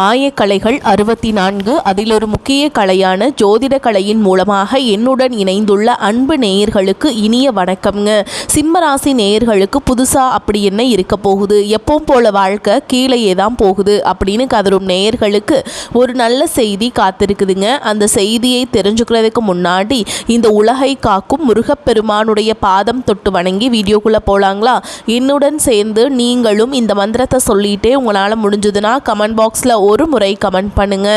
ஆயக்கலைகள் 64 அதில் ஒரு முக்கிய கலையான ஜோதிட கலையின் மூலமாக என்னுடன் இணைந்துள்ள அன்பு நேயர்களுக்கு இனிய வணக்கம்ங்க. சிம்மராசி நேயர்களுக்கு புதுசாக அப்படி என்ன இருக்க போகுது, எப்பவும் போல வாழ்க்கை கீழேயே தான் போகுது அப்படின்னு கதரும் நேயர்களுக்கு ஒரு நல்ல செய்தி காத்திருக்குதுங்க. அந்த செய்தியை தெரிஞ்சுக்கிறதுக்கு முன்னாடி இந்த உலகை காக்கும் முருகப்பெருமானுடைய பாதம் தொட்டு வணங்கி வீடியோக்குள்ளே போகலாங்களா? என்னுடன் சேர்ந்து நீங்களும் இந்த மந்திரத்தை சொல்லிட்டே உங்களால் முடிஞ்சதுன்னா கமெண்ட் பாக்ஸில் ஒரு முறை கமெண்ட் பண்ணுங்க.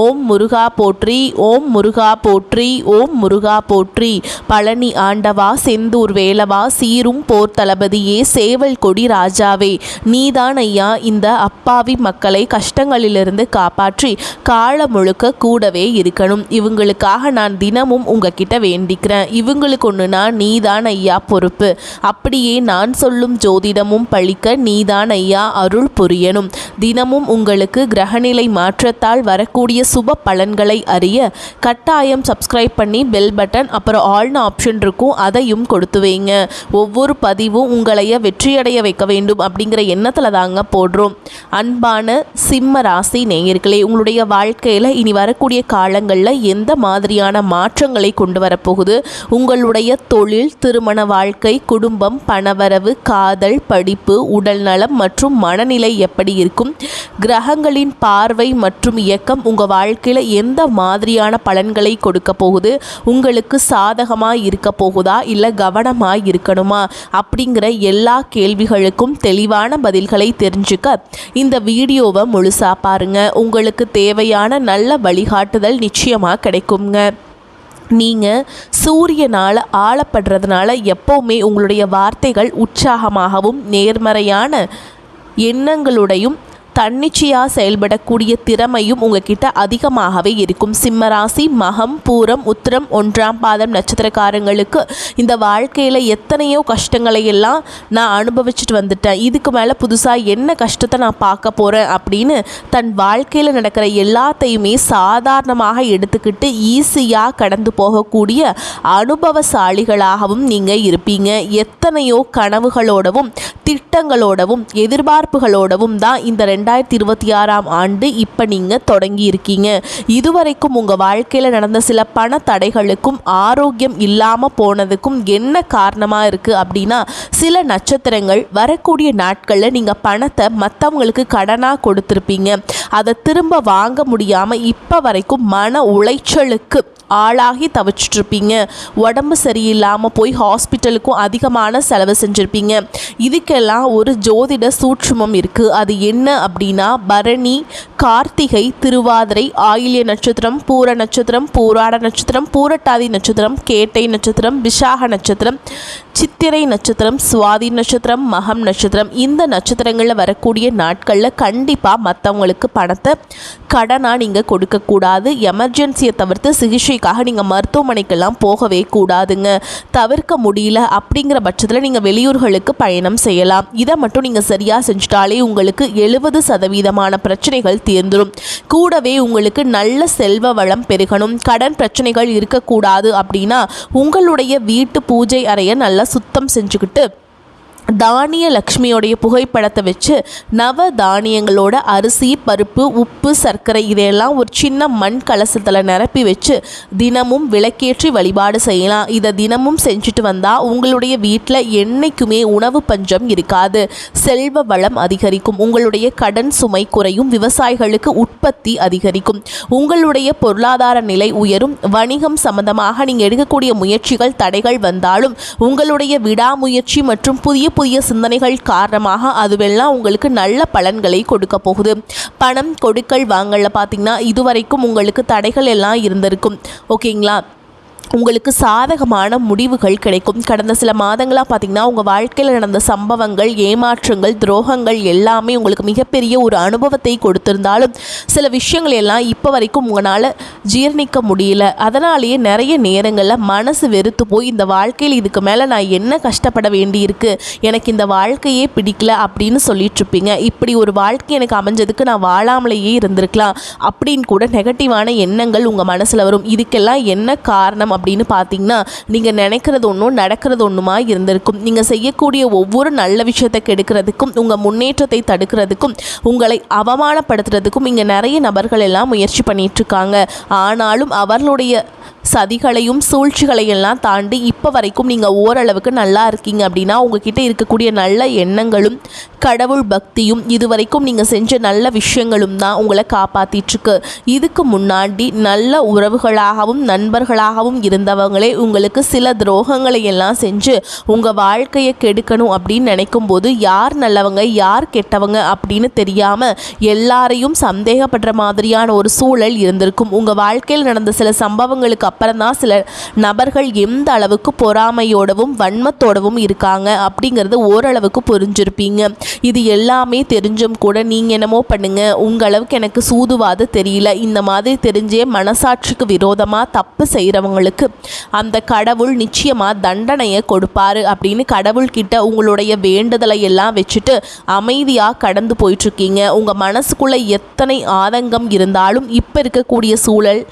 ஓம் முருகா போற்றி, ஓம் முருகா போற்றி, ஓம் முருகா போற்றி. பழனி ஆண்டவா, செந்தூர் வேலவா, சீரும் போர் தளபதியே, சேவல் கொடி ராஜாவே, நீதான் ஐயா இந்த அப்பாவி மக்களை கஷ்டங்களிலிருந்து காப்பாற்றி காலம் முழுக்க கூடவே இருக்கணும். இவங்களுக்காக நான் தினமும் உங்ககிட்ட வேண்டிக்கிறேன். இவங்களுக்கு ஒன்றுனா நீதான் ஐயா பொறுப்பு. அப்படியே நான் சொல்லும் ஜோதிடமும் பழிக்க நீதான் ஐயா அருள் புரியணும். தினமும் உங்களுக்கு கிரகநிலை மாற்றத்தால் வரக்கூடிய சுப பலன்களை அறிய கட்டாயம் சப்ஸ்கிரைப் பண்ணி பெல் பட்டன் அப்புறம் ஆல்னு ஆப்ஷன் இருக்கும், அதையும் கொடுத்து வைங்க. ஒவ்வொரு பதிவும் உங்களைய வெற்றியடைய வைக்க வேண்டும் அப்படிங்கிற எண்ணத்தில் தாங்க போடுறோம். அன்பான சிம்ம ராசி நேயர்களே, உங்களுடைய வாழ்க்கையில் இனி வரக்கூடிய காலங்களில் எந்த மாதிரியான மாற்றங்களை கொண்டு வரப்போகுது, உங்களுடைய தொழில், திருமண வாழ்க்கை, குடும்பம், பணவரவு, காதல், படிப்பு, உடல் நலம் மற்றும் மனநிலை எப்படி இருக்கும், கிரகங்களின் பார்வை மற்றும் இயக்கம் உங்கள் வாழ்க்கையில் எந்த மாதிரியான பலன்களை கொடுக்க போகுது, உங்களுக்கு சாதகமாக இருக்க போகுதா இல்லை கவனமாக இருக்கணுமா அப்படிங்கிற எல்லா கேள்விகளுக்கும் தெளிவான பதில்களை தெரிஞ்சுக்க இந்த வீடியோவை முழுசாக பாருங்க. உங்களுக்கு தேவையான நல்ல வழிகாட்டுதல் நிச்சயமாக கிடைக்குங்க. நீங்கள் சூரியனால் ஆளப்படுறதுனால எப்போவுமே உங்களுடைய வார்த்தைகள் உற்சாகமாகவும் நேர்மறையான எண்ணங்களுடையும் தன்னிச்சையாக செயல்படக்கூடிய திறமையும் உங்ககிட்ட அதிகமாகவே இருக்கும். சிம்மராசி மகம், பூரம், உத்திரம், 1ஆம் பாதம் நட்சத்திரக்காரங்களுக்கு இந்த வாழ்க்கையில் எத்தனையோ கஷ்டங்களை எல்லாம் நான் அனுபவிச்சுட்டு வந்துட்டேன், இதுக்கு மேலே புதுசாக என்ன கஷ்டத்தை நான் பார்க்க போகிறேன் அப்படின்னு தன் வாழ்க்கையில் நடக்கிற எல்லாத்தையுமே சாதாரணமாக எடுத்துக்கிட்டு ஈஸியாக கடந்து போகக்கூடிய அனுபவசாலிகளாகவும் நீங்கள் இருப்பீங்க. எத்தனையோ கனவுகளோடவும் திட்டங்களோடவும் எதிர்பார்ப்புகளோடவும் தான் இந்த 2026ஆம் ஆண்டு இப்போ நீங்கள் தொடங்கி இருக்கீங்க. இதுவரைக்கும் உங்கள் வாழ்க்கையில் நடந்த சில பண தடைகளுக்கும் ஆரோக்கியம் இல்லாமல் போனதுக்கும் என்ன காரணமாக இருக்குது அப்படின்னா, சில நட்சத்திரங்கள் வரக்கூடிய நாட்களில் நீங்கள் பணத்தை மற்றவங்களுக்கு கடனாக கொடுத்துருப்பீங்க. அதை திரும்ப வாங்க முடியாமல் இப்போ வரைக்கும் மன உளைச்சலுக்கு ஆளாகி தவிச்சிட்ருப்பீங்க. உடம்பு சரியில்லாமல் போய் ஹாஸ்பிட்டலுக்கும் அதிகமான செலவு செஞ்சுருப்பீங்க. இதுக்கெல்லாம் ஒரு ஜோதிட சூட்சுமம் இருக்குது. அது என்ன அப்படின்னா, பரணி, கார்த்திகை, திருவாதிரை, ஆயில்ய நட்சத்திரம், பூர நட்சத்திரம், பூராட நட்சத்திரம், பூரட்டாதி நட்சத்திரம், கேட்டை நட்சத்திரம், விஷாக நட்சத்திரம், சித்திரை நட்சத்திரம், சுவாதி நட்சத்திரம், மகம் நட்சத்திரம், இந்த நட்சத்திரங்களில் வரக்கூடிய நாட்களில் கண்டிப்பாக மற்றவங்களுக்கு பணத்தை கடனாக நீங்கள் கொடுக்கக்கூடாது. எமர்ஜென்சியை தவிர்த்து சிகிச்சைக்காக நீங்கள் மருத்துவமனைக்கெல்லாம் போகவே கூடாதுங்க. தவிர்க்க முடியல அப்படிங்கிற பட்சத்தில் நீங்கள் வெளியூர்களுக்கு பயணம் செய்யலாம். இதை மட்டும் நீங்கள் சரியாக செஞ்சுட்டாலே உங்களுக்கு 70% பிரச்சனைகள் தீர்ந்துடும். கூடவே உங்களுக்கு நல்ல செல்வ வளம் பெருகணும். கடன் பிரச்சனைகள் இருக்கக்கூடாது அப்படின்னா உங்களுடைய வீட்டு பூஜை அறையை நல்லா சுத்தம் செஞ்சுக்கிட்டு தானிய லக்ஷ்மியோடைய புகைப்படத்தை வச்சு நவ தானியங்களோட அரிசி, பருப்பு, உப்பு, சர்க்கரை இதையெல்லாம் ஒரு சின்ன மண் கலசத்தில் நிரப்பி வச்சு தினமும் விளக்கேற்றி வழிபாடு செய்யலாம். இதை தினமும் செஞ்சுட்டு வந்தால் உங்களுடைய வீட்டில் என்றைக்குமே உணவு பஞ்சம் இருக்காது, செல்வ வளம் அதிகரிக்கும், உங்களுடைய கடன் சுமை குறையும், விவசாயிகளுக்கு உற்பத்தி அதிகரிக்கும், உங்களுடைய பொருளாதார நிலை உயரும். வணிகம் சம்பந்தமாக நீங்கள் எடுக்கக்கூடிய முயற்சிகள் தடைகள் வந்தாலும் உங்களுடைய விடாமுயற்சி மற்றும் புதிய சிந்தனைகள் காரணமாக அதுவெல்லாம் உங்களுக்கு நல்ல பலன்களை கொடுக்க போகுது. பணம் கொடுக்கல் வாங்கல பார்த்தீங்கன்னா இதுவரைக்கும் உங்களுக்கு தடைகள் எல்லாம் இருந்திருக்கும். ஓகேங்களா? உங்களுக்கு சாதகமான முடிவுகள் கிடைக்கும். கடந்த சில மாதங்களாக பார்த்திங்கன்னா உங்கள் வாழ்க்கையில் நடந்த சம்பவங்கள், ஏமாற்றங்கள், துரோகங்கள் எல்லாமே உங்களுக்கு மிகப்பெரிய ஒரு அனுபவத்தை கொடுத்திருந்தாலும் சில விஷயங்கள் எல்லாம் இப்போ வரைக்கும் உங்களால் ஜீர்ணிக்க முடியல. அதனாலேயே நிறைய நேரங்களில் மனசு வெறுத்து போய் இந்த வாழ்க்கையில் இதுக்கு மேலே நான் என்ன கஷ்டப்பட வேண்டியிருக்கு, எனக்கு இந்த வாழ்க்கையே பிடிக்கல அப்படின்னு சொல்லிட்டுருப்பீங்க. இப்படி ஒரு வாழ்க்கை எனக்கு அமைஞ்சதுக்கு நான் வாழாமலேயே இருந்திருக்கலாம் அப்படின்னு கூட நெகட்டிவான எண்ணங்கள் உங்கள் மனசில் வரும். இதுக்கெல்லாம் என்ன காரணம் அப்படின்னு பார்த்தீங்கன்னா நீங்கள் நினைக்கிறது ஒன்றும் நடக்கிறது ஒன்றுமா இருந்திருக்கும். நீங்கள் செய்யக்கூடிய ஒவ்வொரு நல்ல விஷயத்தை கெடுக்கிறதுக்கும் உங்கள் முன்னேற்றத்தை தடுக்கிறதுக்கும் உங்களை அவமானப்படுத்துறதுக்கும் இங்கே நிறைய நபர்கள் எல்லாம் முயற்சி பண்ணிகிட்ருக்காங்க. ஆனாலும் அவர்களுடைய சதிகளையும் சூழ்ச்சிகளையெல்லாம் தாண்டி இப்போ வரைக்கும் நீங்கள் ஓரளவுக்கு நல்லா இருக்கீங்க அப்படின்னா உங்ககிட்ட இருக்கக்கூடிய நல்ல எண்ணங்களும் கடவுள் பக்தியும் இதுவரைக்கும் நீங்கள் செஞ்ச நல்ல விஷயங்களும் தான் உங்களை காப்பாற்றிட்டுருக்கு. இதுக்கு முன்னாடி நல்ல உறவுகளாகவும் நண்பர்களாகவும் இருந்தவங்களே உங்களுக்கு சில துரோகங்களை எல்லாம் செஞ்சு உங்கள் வாழ்க்கையை கெடுக்கணும் அப்படின்னு நினைக்கும் போது யார் நல்லவங்க யார் கெட்டவங்க அப்படின்னு தெரியாமல் எல்லாரையும் சந்தேகப்படுற மாதிரியான ஒரு சூழல் இருந்திருக்கும். உங்கள் வாழ்க்கையில் நடந்த சில சம்பவங்களுக்கு அப்புறம் தான் சில நபர்கள் எந்த அளவுக்கு பொறாமையோடவும் வன்மத்தோடவும் இருக்காங்க அப்படிங்கிறது ஓரளவுக்கு புரிஞ்சிருப்பீங்க. இது எல்லாமே தெரிஞ்சும் கூட நீங்கள் என்னமோ பண்ணுங்க, உங்களவுக்கு எனக்கு சூதுவாது தெரியல, இந்த மாதிரி தெரிஞ்சே மனசாட்சிக்கு விரோதமாக தப்பு செய்கிறவங்களுக்கு அந்த கடவுள் நிச்சயமாக தண்டனையை கொடுப்பாரு அப்படின்னு கடவுள்கிட்ட உங்களுடைய வேண்டுதலை எல்லாம் வச்சுட்டு அமைதியாக கடந்து போயிட்டுருக்கீங்க. உங்கள் மனசுக்குள்ளே எத்தனை ஆதங்கம் இருந்தாலும் இப்போ இருக்கக்கூடிய சூழல்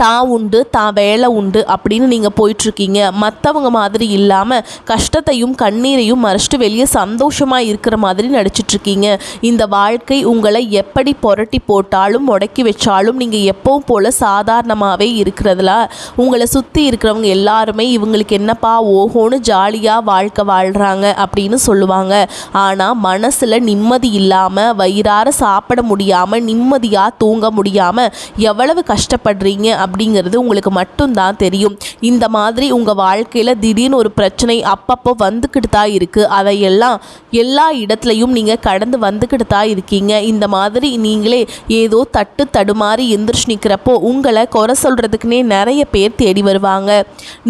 தான் உண்டு தான் வேலை உண்டு அப்படின்னு நீங்கள் போயிட்டுருக்கீங்க. மற்றவங்க மாதிரி இல்லாமல் கஷ்டத்தையும் கண்ணீரையும் மறைச்சிட்டு வெளியே சந்தோஷமாக இருக்கிற மாதிரி நடிச்சிட்ருக்கீங்க. இந்த வாழ்க்கை உங்களை எப்படி புரட்டி போட்டாலும் முடக்கி வச்சாலும் நீங்கள் எப்பவும் போல் சாதாரணமாகவே இருக்கிறதுல உங்களை சுற்றி இருக்கிறவங்க எல்லாருமே இவங்களுக்கு என்னப்பா ஓஹோன்னு ஜாலியாக வாழ்க்கை வாழ்கிறாங்க அப்படின்னு சொல்லுவாங்க. ஆனால் மனசில் நிம்மதி இல்லாமல் வயிறார சாப்பிட முடியாமல் நிம்மதியாக தூங்க முடியாமல் எவ்வளவு கஷ்டப்படுறீங்க அப்படிங்கிறது உங்களுக்கு மட்டும்தான் தெரியும். இந்த மாதிரி உங்கள் வாழ்க்கையில் திடீர்னு ஒரு பிரச்சனை அப்பப்போ வந்துக்கிட்டு தான் இருக்குது. அதையெல்லாம் எல்லா இடத்துலையும் நீங்கள் கடந்து வந்துக்கிட்டு தான் இருக்கீங்க. இந்த மாதிரி நீங்களே ஏதோ தட்டு தடுமாறி எந்திரிச்சு நிற்கிறப்போ உங்களை குறை சொல்கிறதுக்குனே நிறைய பேர் தேடி வருவாங்க.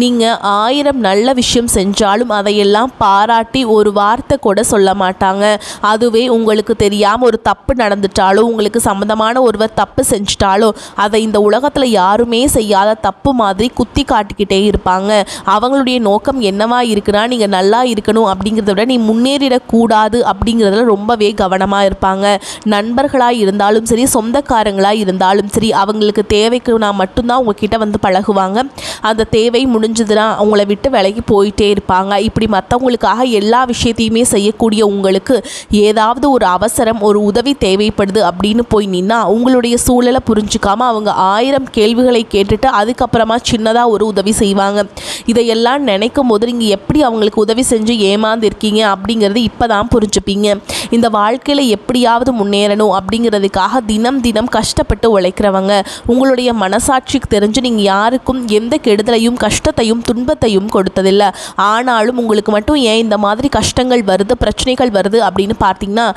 நீங்கள் 1000 நல்ல விஷயம் செஞ்சாலும் அதையெல்லாம் பாராட்டி ஒரு வார்த்தை கூட சொல்ல மாட்டாங்க. அதுவே உங்களுக்கு தெரியாமல் ஒரு தப்பு நடந்துட்டாலோ உங்களுக்கு சம்மந்தமான ஒருவர் தப்பு செஞ்சிட்டாலோ அதை இந்த உலகத்தில் யாருமே செய்யாத தப்பு மாதிரி குத்தி காட்டிக்கிட்டே இருப்பாங்க. அவங்களுடைய நோக்கம் என்னவா இருக்குன்னா நீங்கள் நல்லா இருக்கணும் அப்படிங்கிறத விட நீ முன்னேறிடக்கூடாது அப்படிங்கிறதுல ரொம்பவே கவனமாக இருப்பாங்க. நண்பர்களாக இருந்தாலும் சரி சொந்தக்காரங்களாக இருந்தாலும் சரி அவங்களுக்கு தேவைக்கு நான் மட்டும்தான் உங்ககிட்ட வந்து பழகுவாங்க. அந்த தேவை முடிஞ்சதுன்னா அவங்கள விட்டு விலகி போயிட்டே இருப்பாங்க. இப்படி மற்றவங்களுக்காக எல்லா விஷயத்தையுமே செய்யக்கூடிய உங்களுக்கு ஏதாவது ஒரு அவசரம் ஒரு உதவி தேவைப்படுது அப்படின்னு போய் நின்னா உங்களுடைய சூழலை புரிஞ்சுக்காம அவங்க 1000 கேள்விகளை கேட்டுட்டு அதுக்கப்புறமா சின்னதாக ஒரு உதவி செய்வாங்க. இதையெல்லாம் நினைக்கும் போது நீங்கள் எப்படி அவங்களுக்கு உதவி செஞ்சு ஏமாந்துருக்கீங்க அப்படிங்கிறது இப்போ தான் புரிஞ்சுப்பீங்க. இந்த வாழ்க்கையில் எப்படியாவது முன்னேறணும் அப்படிங்கிறதுக்காக தினம் தினம் கஷ்டப்பட்டு உழைக்கிறவங்க உங்களுடைய மனசாட்சிக்கு தெரிஞ்சு நீங்கள் யாருக்கும் எந்த கெடுதலையும் கஷ்டத்தையும் துன்பத்தையும் கொடுத்ததில்லை. ஆனாலும் உங்களுக்கு மட்டும் ஏன் இந்த மாதிரி கஷ்டங்கள் வருது பிரச்சனைகள் வருது அப்படின்னு பார்த்தீங்கன்னா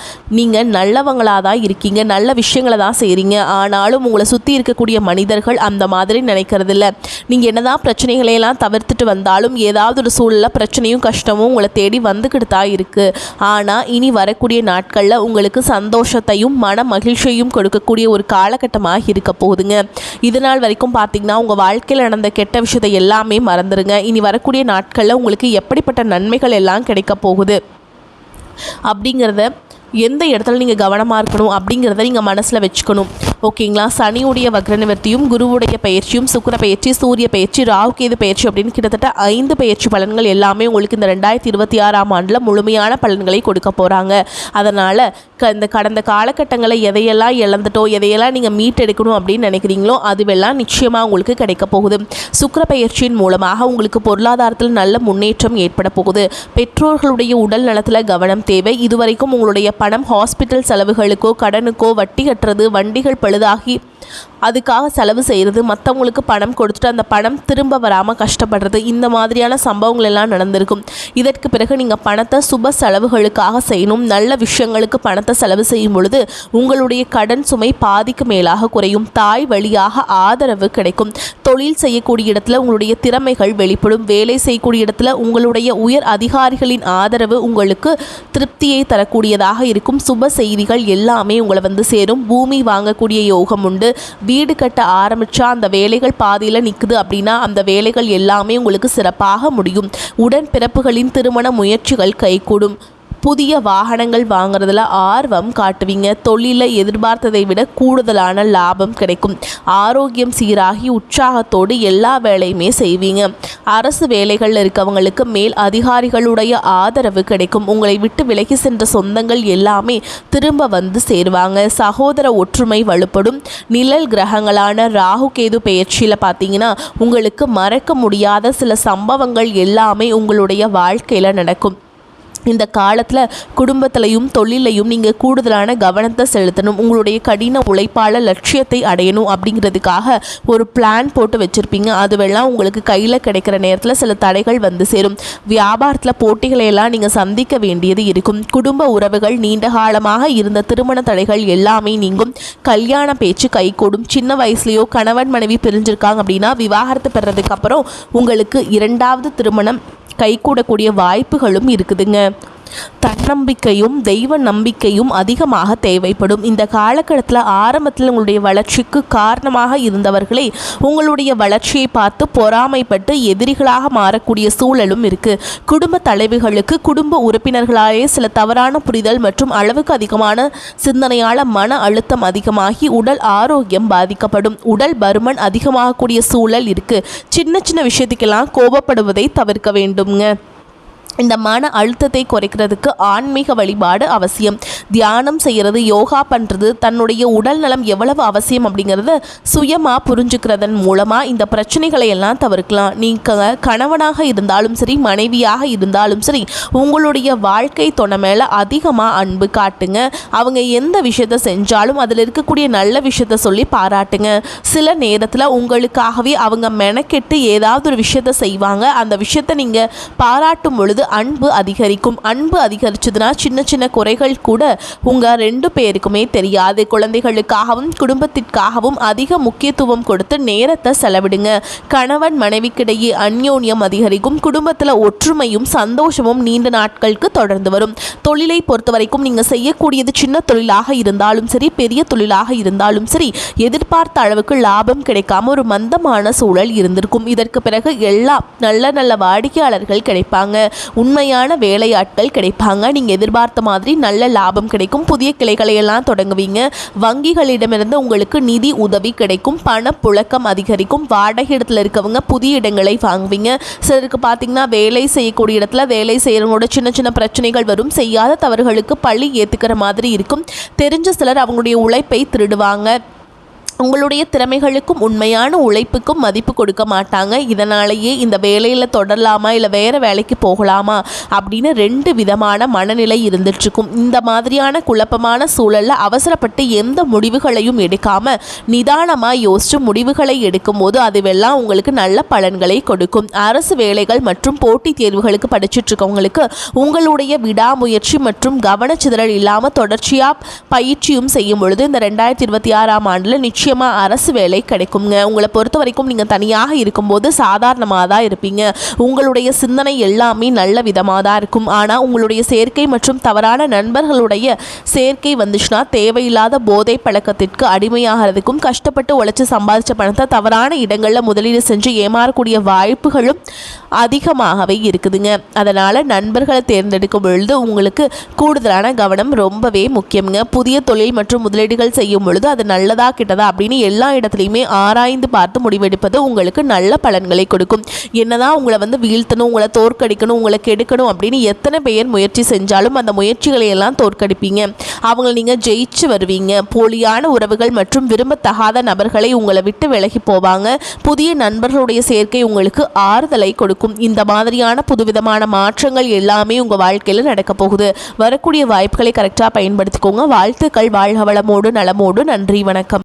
நீங்கள் நல்லவங்களாக தான் இருக்கீங்க, நல்ல விஷயங்களை தான் செய்கிறீங்க. ஆனாலும் உங்களை சுற்றி இருக்கக்கூடிய மனிதர்கள் அந்த மாதிரி நினைக்கிறதில்ல. நீங்கள் என்னதான் பிரச்சனைகளையெல்லாம் தவிர்த்துட்டு வந்தாலும் ஏதாவது ஒரு சூழலில் பிரச்சனையும் கஷ்டமும் உங்களை தேடி வந்துக்கிட்டு தான் இருக்குது. ஆனால் இனி வரக்கூடிய நாட்களில் உங்களுக்கு சந்தோஷத்தையும் மன மகிழ்ச்சியையும் கொடுக்கக்கூடிய ஒரு காலகட்டமாக இருக்க போகுதுங்க. இதனால் வரைக்கும் பார்த்தீங்கன்னா உங்கள் வாழ்க்கையில் நடந்த கெட்ட விஷயத்தை எல்லாமே மறந்துடுங்க. இனி வரக்கூடிய நாட்களில் உங்களுக்கு எப்படிப்பட்ட நன்மைகள் எல்லாம் கிடைக்க போகுது அப்படிங்கிறத எந்த இடத்துல நீங்கள் கவனமாக இருக்கணும் அப்படிங்கிறத நீங்கள் மனசில் வச்சுக்கணும். ஓகேங்களா? சனியுடைய வக்ர நிவர்த்தியும் குருவுடைய பயிற்சியும் சுக்கிர பயிற்சி சூரிய பயிற்சி ராகு கேது பயிற்சி அப்படின்னு கிட்டத்தட்ட 5 பயிற்சி பலன்கள் எல்லாமே உங்களுக்கு இந்த 2026ஆம் ஆண்டில் முழுமையான பலன்களை கொடுக்க போகிறாங்க. அதனால் இந்த கடந்த காலகட்டங்களில் எதையெல்லாம் இழந்துட்டோ எதையெல்லாம் நீங்கள் மீட்டெடுக்கணும் அப்படின்னு நினைக்கிறீங்களோ அதுவெல்லாம் நிச்சயமாக உங்களுக்கு கிடைக்க போகுது. சுக்கிர பயிற்சியின் மூலமாக உங்களுக்கு பொருளாதாரத்தில் நல்ல முன்னேற்றம் ஏற்பட போகுது. பெற்றோர்களுடைய உடல் நலத்தில் கவனம் தேவை. இதுவரைக்கும் உங்களுடைய பணம் ஹாஸ்பிட்டல் செலவுகளுக்கோ கடனுக்கோ வட்டி கட்டுறது வண்டிகள் பழுதாகி அதுக்காக செலவு செய்கிறது மற்றவங்களுக்கு பணம் கொடுத்துட்டு அந்த பணம் திரும்ப வராமல் கஷ்டப்படுறது இந்த மாதிரியான சம்பவங்கள் எல்லாம் நடந்திருக்கும். இதற்கு பிறகு நீங்கள் பணத்தை சுப செலவுகளுக்காக செய்யணும். நல்ல விஷயங்களுக்கு பணத்தை செலவு செய்யும் பொழுது உங்களுடைய கடன் சுமை பாதிக்கு மேலாக குறையும். தாய் வழியாக ஆதரவு கிடைக்கும். தொழில் செய்யக்கூடிய இடத்துல உங்களுடைய திறமைகள் வெளிப்படும். வேலை செய்யக்கூடிய இடத்துல உங்களுடைய உயர் அதிகாரிகளின் ஆதரவு உங்களுக்கு திருப்தியை தரக்கூடியதாக இருக்கும். சுப செய்திகள் எல்லாமே உங்களை வந்து சேரும். பூமி வாங்கக்கூடிய யோகம் உண்டு. வீடு கட்ட ஆரம்பித்தா அந்த வேலைகள் பாதியில் நிற்குது அப்படின்னா அந்த வேலைகள் எல்லாமே உங்களுக்கு சிறப்பாக முடியும். உடன்பிறப்புகளின் திருமண முயற்சிகள் கைகூடும். புதிய வாகனங்கள் வாங்குறதுல ஆர்வம் காட்டுவீங்க. தொழிலில் எதிர்பார்த்ததை விட கூடுதலான லாபம் கிடைக்கும். ஆரோக்கியம் சீராகி உற்சாகத்தோடு எல்லா வேலையுமே செய்வீங்க. அரசு வேலைகளில் இருக்கவங்களுக்கு மேல் அதிகாரிகளுடைய ஆதரவு கிடைக்கும். உங்களை விட்டு விலகி சென்ற சொந்தங்கள் எல்லாமே திரும்ப வந்து சேருவாங்க. சகோதர ஒற்றுமை வலுப்படும். நிழல் கிரகங்களான ராகு கேது பெயர்ச்சியில் பார்த்தீங்கன்னா உங்களுக்கு மறக்க முடியாத சில சம்பவங்கள் எல்லாமே உங்களுடைய வாழ்க்கையில் நடக்கும். இந்த காலத்தில் குடும்பத்திலையும் தொழிலையும் நீங்கள் கூடுதலான கவனத்தை செலுத்தணும். உங்களுடைய கடின உழைப்பால் லட்சியத்தை அடையணும் அப்படிங்கிறதுக்காக ஒரு பிளான் போட்டு வச்சுருப்பீங்க. அதுவெல்லாம் உங்களுக்கு கையில் கிடைக்கிற நேரத்தில் சில தடைகள் வந்து சேரும். வியாபாரத்தில் போட்டிகளையெல்லாம் நீங்கள் சந்திக்க வேண்டியது இருக்கும். குடும்ப உறவுகள் நீண்ட காலமாக இருந்த திருமண தடைகள் எல்லாமே நீங்கும். கல்யாண பேச்சு கைகூடும். சின்ன வயசுலேயோ கணவன் மனைவி பிரிஞ்சிருக்காங்க அப்படின்னா விவாகரத்து பெறதுக்கு அப்புறம் உங்களுக்கு 2வது திருமணம் கைகூடக்கூடிய வாய்ப்புகளும் இருக்குதுங்க. தன்னம்பிக்கையும் தெய்வ நம்பிக்கையும் அதிகமாக தேவைப்படும். இந்த காலகட்டத்தில் ஆரம்பத்தில் உங்களுடைய வளர்ச்சிக்கு காரணமாக இருந்தவர்களே உங்களுடைய வளர்ச்சியை பார்த்து பொறாமைப்பட்டு எதிரிகளாக மாறக்கூடிய சூழலும் இருக்கு. குடும்ப தலைவிகளுக்கு குடும்ப உறுப்பினர்களாலே சில தவறான புரிதல் மற்றும் அளவுக்கு அதிகமான சிந்தனையால் மன அழுத்தம் அதிகமாகி உடல் ஆரோக்கியம் பாதிக்கப்படும். உடல் பருமன் அதிகமாகக்கூடிய சூழல் இருக்கு. சின்ன சின்ன விஷயத்துக்கெல்லாம் கோபப்படுவதை தவிர்க்க வேண்டுங்க. இந்த மன அழுத்தத்தை குறைக்கிறதுக்கு ஆன்மீக வழிபாடு அவசியம். தியானம் செய்கிறது, யோகா பண்ணுறது, தன்னுடைய உடல் நலம் எவ்வளவு அவசியம் அப்படிங்கிறத சுயமாக புரிஞ்சுக்கிறதன் மூலமாக இந்த பிரச்சனைகளை எல்லாம் தவிர்க்கலாம். நீங்கள் கணவனாக இருந்தாலும் சரி மனைவியாக இருந்தாலும் சரி உங்களுடைய வாழ்க்கை துணை மேலே அதிகமாக அன்பு காட்டுங்க. அவங்க எந்த விஷயத்தை செஞ்சாலும் அதில் இருக்கக்கூடிய நல்ல விஷயத்த சொல்லி பாராட்டுங்க. சில நேரத்தில் உங்களுக்காகவே அவங்க மெனக்கெட்டு ஏதாவது ஒரு விஷயத்தை செய்வாங்க. அந்த விஷயத்தை நீங்கள் பாராட்டும் பொழுது அன்பு அதிகரிக்கும். அன்பு அதிகரிச்சதுன்னா சின்ன சின்ன குறைகள் கூட உங்கள் 2 பேருக்குமே தெரியாது. குழந்தைகளுக்காகவும் குடும்பத்திற்காகவும் அதிக முக்கியத்துவம் கொடுத்து நேரத்தை செலவிடுங்க. கணவன் மனைவிக்கிடையே அந்யோன்யம் அதிகரிக்கும். குடும்பத்தில் ஒற்றுமையும் சந்தோஷமும் நீண்ட நாட்களுக்கு தொடர்ந்து வரும். தொழிலை பொறுத்த வரைக்கும் நீங்கள் செய்யக்கூடியது சின்ன தொழிலாக இருந்தாலும் சரி பெரிய தொழிலாக இருந்தாலும் சரி எதிர்பார்த்த அளவுக்கு லாபம் கிடைக்காம ஒரு மந்தமான சூழல் இருந்திருக்கும். இதற்கு பிறகு எல்லா நல்ல நல்ல வாடிக்கையாளர்கள் கிடைப்பாங்க. உண்மையான வேலையாட்கள் கிடைப்பாங்க. நீங்கள் எதிர்பார்த்த மாதிரி நல்ல லாபம் கிடைக்கும். புதிய கிளைகளை எல்லாம் தொடங்குவீங்க. வங்கிகளிடமிருந்து உங்களுக்கு நிதி உதவி கிடைக்கும். பணப்புழக்கம் அதிகரிக்கும். வாடகை இடத்துல இருக்கவங்க புதிய இடங்களை வாங்குவீங்க. சிலருக்கு பார்த்தீங்கன்னா வேலை செய்யக்கூடிய இடத்துல வேலை செய்கிறவங்களோட சின்ன சின்ன பிரச்சனைகள் வரும். செய்யாத தவறுகளுக்கு பழி ஏற்றுக்கிற மாதிரி இருக்கும். தெரிஞ்ச சிலர் அவங்களுடைய உழைப்பை திருடுவாங்க. உங்களுடைய திறமைகளுக்கும் உண்மையான உழைப்புக்கும் மதிப்பு கொடுக்க மாட்டாங்க. இதனாலேயே இந்த வேலையில் தொடரலாமா இல்லை வேறு வேலைக்கு போகலாமா அப்படின்னு 2 விதமான மனநிலை இருந்துட்டுருக்கும். இந்த மாதிரியான குழப்பமான சூழலில் அவசரப்பட்டு எந்த முடிவுகளையும் எடுக்காமல் நிதானமாக யோசித்து முடிவுகளை எடுக்கும்போது அதுவெல்லாம் உங்களுக்கு நல்ல பலன்களை கொடுக்கும். அரசு வேலைகள் மற்றும் போட்டித் தேர்வுகளுக்கு படிச்சுட்ருக்கவங்களுக்கு உங்களுடைய விடாமுயற்சி மற்றும் கவனச்சிதறல் இல்லாமல் தொடர்ச்சியாக பயிற்சியும் செய்யும் பொழுது இந்த 2026ஆம் ஆண்டில் நிச்சயம் அரசு வேலை கிடைக்குங்க. உங்களை பொறுத்த வரைக்கும் நீங்கள் தனியாக இருக்கும்போது சாதாரணமாக தான் இருப்பீங்க. உங்களுடைய சிந்தனை எல்லாமே நல்ல விதமாக தான் இருக்கும். ஆனால் உங்களுடைய சேர்க்கை மற்றும் தவறான நண்பர்களுடைய சேர்க்கை வந்துச்சுன்னா தேவையில்லாத போதை பழக்கத்திற்கு அடிமையாகிறதுக்கும் கஷ்டப்பட்டு உழைச்சி சம்பாதிச்ச பணத்தை தவறான இடங்களில் முதலீடு செஞ்சு ஏமாறக்கூடிய வாய்ப்புகளும் அதிகமாகவே இருக்குதுங்க. அதனால் நண்பர்களை தேர்ந்தெடுக்கும் பொழுது உங்களுக்கு கூடுதலான கவனம் ரொம்பவே முக்கியங்க. புதிய தொழில் மற்றும் முதலீடுகள் செய்யும் பொழுது அது நல்லதா கிட்டதா அப்படின்னு எல்லா இடத்துலையுமே ஆராய்ந்து பார்த்து முடிவெடுப்பது உங்களுக்கு நல்ல பலன்களை கொடுக்கும். என்னதான் உங்களை வீழ்த்தணும், உங்களை தோற்கடிக்கணும், உங்களை கெடுக்கணும் அப்படின்னு எத்தனை பேர் முயற்சி செஞ்சாலும் அந்த முயற்சிகளை எல்லாம் தோற்கடிப்பீங்க. அவங்களை நீங்கள் ஜெயிச்சு வருவீங்க. போலியான உறவுகள் மற்றும் விரும்பத்தகாத நபர்களை உங்களை விட்டு விலகி போவாங்க. புதிய நண்பர்களுடைய சேர்க்கை உங்களுக்கு ஆறுதலை கொடுக்கும். இந்த மாதிரியான புதுவிதமான மாற்றங்கள் எல்லாமே உங்கள் வாழ்க்கையில் நடக்க போகுது. வரக்கூடிய வாய்ப்புகளை கரெக்டாக பயன்படுத்திக்கோங்க. வாழ்த்துக்கள். வாழ்க வளமோடு நலமோடு. நன்றி, வணக்கம்.